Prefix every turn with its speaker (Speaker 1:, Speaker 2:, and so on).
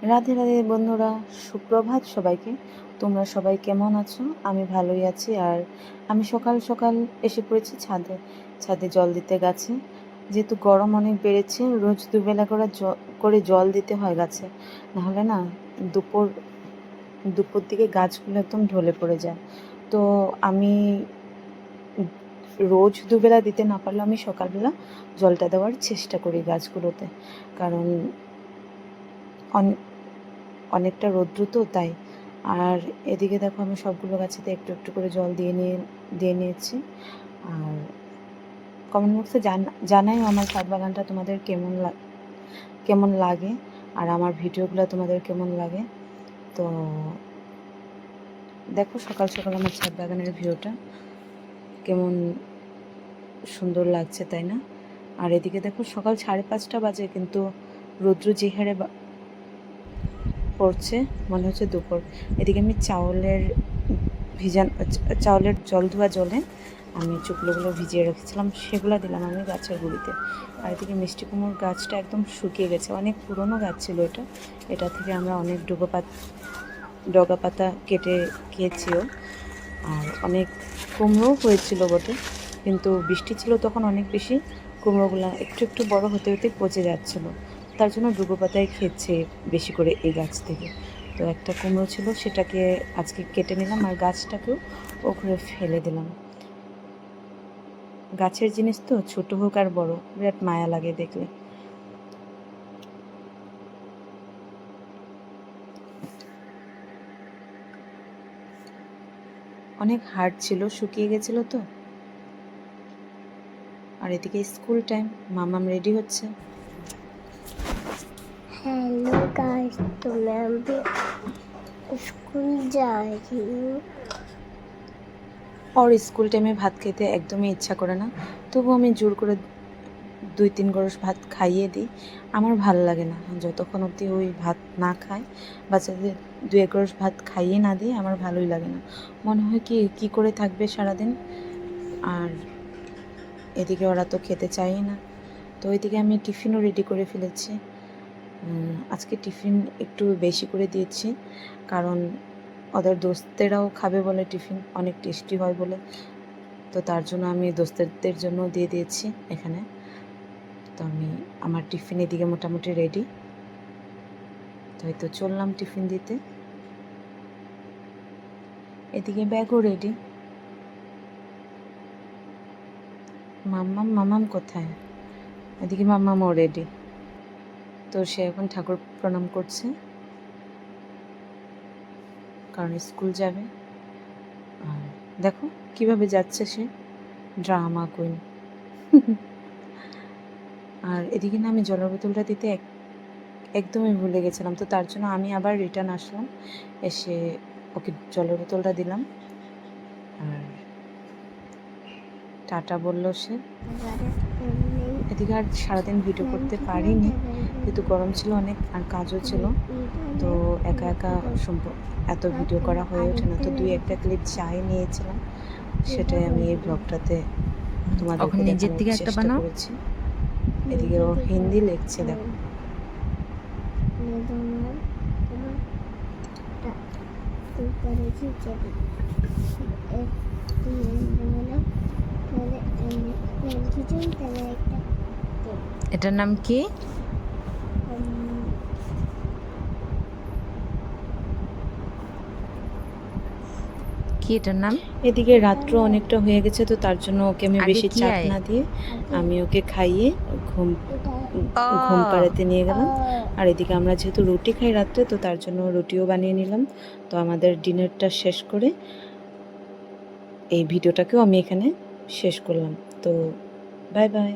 Speaker 1: রাধে রাধে বন্ধুরা, সুপ্রভাত সবাইকে। তোমরা সবাই কেমন আছো? আমি ভালোই আছি। আর আমি সকাল সকাল এসে পড়েছি ছাদে জল দিতে গাছে। যেহেতু গরম অনেক বেড়েছে, রোজ দুবেলা করে জল দিতে হয় গাছে, নাহলে না দুপুর দুপুর দিকে গাছগুলো একদম ঢলে পড়ে যায়। তো আমি রোজ দুবেলা দিতে না পারলেও আমি সকালবেলা জলটা দেওয়ার চেষ্টা করি গাছগুলোতে, কারণ অনেকটা রৌদ্র তো তাই। আর এদিকে দেখো আমি সবগুলো গাছেতে একটু একটু করে জল দিয়ে নিয়েছি। আর কমেন্ট বক্সে জানাই আমার ছাদ বাগানটা তোমাদের কেমন লাগে, আর আমার ভিডিওগুলো তোমাদের কেমন লাগে। তো দেখো সকাল সকাল আমার ছাদ বাগানের ভিউটা কেমন সুন্দর লাগছে, তাই না? আর এদিকে দেখো সকাল 5:30 বাজে, কিন্তু রৌদ্র যে হারে পড়ছে মনে হচ্ছে দুপুর। এদিকে আমি চাউলের জল ধোয়া জলে আমি চুকলোগুলো ভিজিয়ে রেখেছিলাম, সেগুলো দিলাম আমি গাছের গুঁড়িতে। আর এদিকে মিষ্টি কুমড়োর গাছটা একদম শুকিয়ে গেছে, অনেক পুরনো গাছ ছিল এটা থেকে আমরা অনেক ডগা পাতা কেটে খেয়েছিও। আর অনেক কুমড়ো হয়েছিল বটে, কিন্তু বৃষ্টি ছিল তখন অনেক বেশি, কুমড়োগুলো একটু একটু বড় হতে হতে পচে যাচ্ছিলো। তার জন্য ডুগো পাতায় খেয়েছে বেশি করে এই গাছ থেকে। তো একটা কুমড়ো ছিল, সেটাকে আজকে কেটে নিলাম, আর গাছটাকেও ওখানে ফেলে দিলাম। গাছের জিনিস তো, ছোট হোক আর বড়, বিরাট মায়া লাগে দেখলে। অনেক হার্ড ছিল, শুকিয়ে গেছিল তো। আর এদিকে স্কুল টাইম, মামাম রেডি হচ্ছে।
Speaker 2: হ্যালো গাইস, তো আমি স্কুল যাই।
Speaker 1: ওর স্কুল টাইমে ভাত খেতে একদমই ইচ্ছা করে না, তবু আমি জোর করে 2-3 গরস ভাত খাইয়ে দিই। আমার ভালো লাগে না যতক্ষণ অবধি ওই ভাত না খায়, বাচ্চাদের 2-1 গরস ভাত খাইয়ে না দিই, আমার ভালোই লাগে না। মনে হয় কি করে থাকবে সারাদিন। আর এদিকে ওরা তো খেতে চায়ই না। তো ওইদিকে আমি টিফিনও রেডি করে ফেলেছি। আজকে টিফিন একটু বেশি করে দিয়েছি, কারণ ওদের দোস্তেরাও খাবে বলে, টিফিন অনেক টেস্টি হয় বলে। তো তার জন্য আমি দোস্তেদের জন্য দিয়ে দিয়েছি এখানে। তো আমার টিফিন এদিকে মোটামুটি রেডি। তো এই তো চললাম টিফিন দিতে। এদিকে ব্যাগও রেডি। মাম্মাম কোথায়? এদিকে মাম্মামও রেডি। তো সে এখন ঠাকুর প্রণাম করছে, কারণ স্কুল যাবে। আর দেখো কিভাবে যাচ্ছে সে, ড্রামা কুইন। আর এদিকে না আমি জলের বোতলটা দিতে একদমই ভুলে গেছিলাম, তো তার জন্য আমি আবার রিটার্ন আসলাম, এসে ওকে জলের বোতলটা দিলাম। আর টাটা বললো সে। এদিকে আর সারাদিন ভিডিও করতে পারিনি, যেহেতু গরম ছিল অনেক আর কাজও ছিল। তো একা এত ভিডিও করা হয়ে ওঠে না, তো 2-1টা ক্লিপ চাই নিয়েছিলাম, সেটাই আমি এই ব্লগটাতে তোমাদেরকে দেখানোর চেষ্টা করেছি। এদিকে ও হিন্দি লিখছে, দেখো। এটার নাম কি? এটার নাম? এদিকে রাত্র অনেকটা হয়ে গেছে, তো তার জন্য ওকে আমি বেশি চাপ না দিয়ে আমি ওকে খাইয়ে ঘুম পাড়াতে নিয়ে গেলাম। আর এদিকে আমরা যেহেতু রুটি খাই রাত্রে, তো তার জন্য রুটিও বানিয়ে নিলাম। তো আমাদের ডিনারটা শেষ করে এই ভিডিওটাকেও আমি এখানে শেষ করলাম। তো বাই বাই।